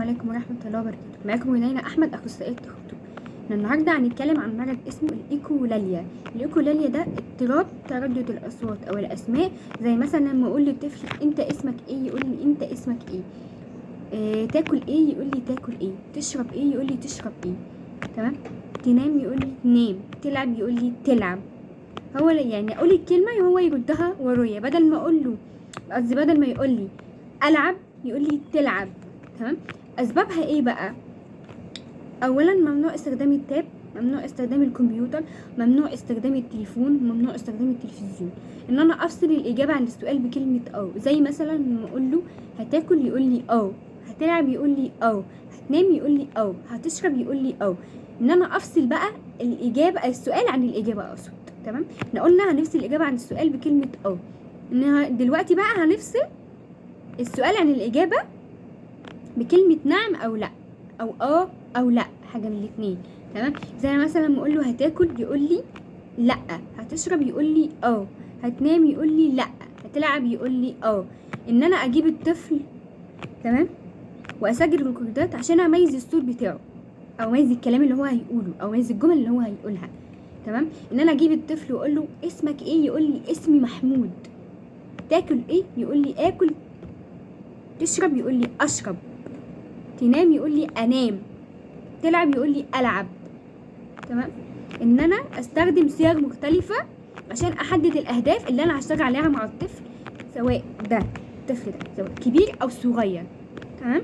عليكم ورحمة الله وبركاته. معاكم رنينا أحمد، أخصائية تخاطب. احنا النهاردة هنتكلم عن مرض اسمه الإيكولاليا. الإيكولاليا ده اضطراب تردد الأصوات أو الأسماء، زي مثلا لما أقول للطفل أنت اسمك إيه يقول لي أنت اسمك إيه، تاكل إيه يقول لي تاكل إيه، تشرب إيه يقول لي تشرب إيه، تمام. تنام يقول لي نام، تلعب يقول لي تلعب. هو يعني أقول الكلمة وهو يردها ورايا، بدل ما يقول لي ألعب يقول لي تلعب، تمام. اسبابها ايه بقى؟ اولا ممنوع استخدام التاب، ممنوع استخدام الكمبيوتر، ممنوع استخدام التليفون، ممنوع استخدام التلفزيون. ان انا افصل الاجابه عن السؤال بكلمه او، زي مثلا لما اقول له هتاكل يقول لي او، هتلعب يقول لي او، هتنام يقول لي او، هتشرب يقول لي او. ان انا افصل بقى الاجابه، السؤال عن الاجابه اقصد، تمام. احنا قلنا هنفصل الاجابه عن السؤال بكلمه او، انها دلوقتي بقى هنفصل السؤال عن الاجابه بكلمة نعم أو لأ، أو أو لأ، حاجة من الاتنين، تمام. زي مثلا لما أقول له هتاكل يقول لي لأ، هتشرب يقول لي هتنام يقول لي لأ، هتلعب يقول لي إن أنا أجيب الطفل، تمام، وأسجل الريكوردات عشان أميز الصوت بتاعه، أو أميز الكلام اللي هو هيقوله، أو أميز الجمل اللي هو هيقولها، تمام. إن أنا أجيب الطفل وأقول له اسمك إيه يقول لي اسمي محمود، تاكل إيه يقول لي آكل، تشرب يقول لي أشرب، تنام يقول لي انام، تلعب يقول لي العب، تمام. ان انا استخدم صيغ مختلفه عشان احدد الاهداف اللي انا هشتغل عليها مع الطفل، سواء ده الطفل ده سواء كبير او صغير، تمام.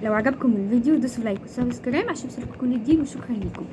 لو عجبكم الفيديو دوسوا لايك وسبسكرايب عشان يوصلكم كل جديد، وشكرا لكم.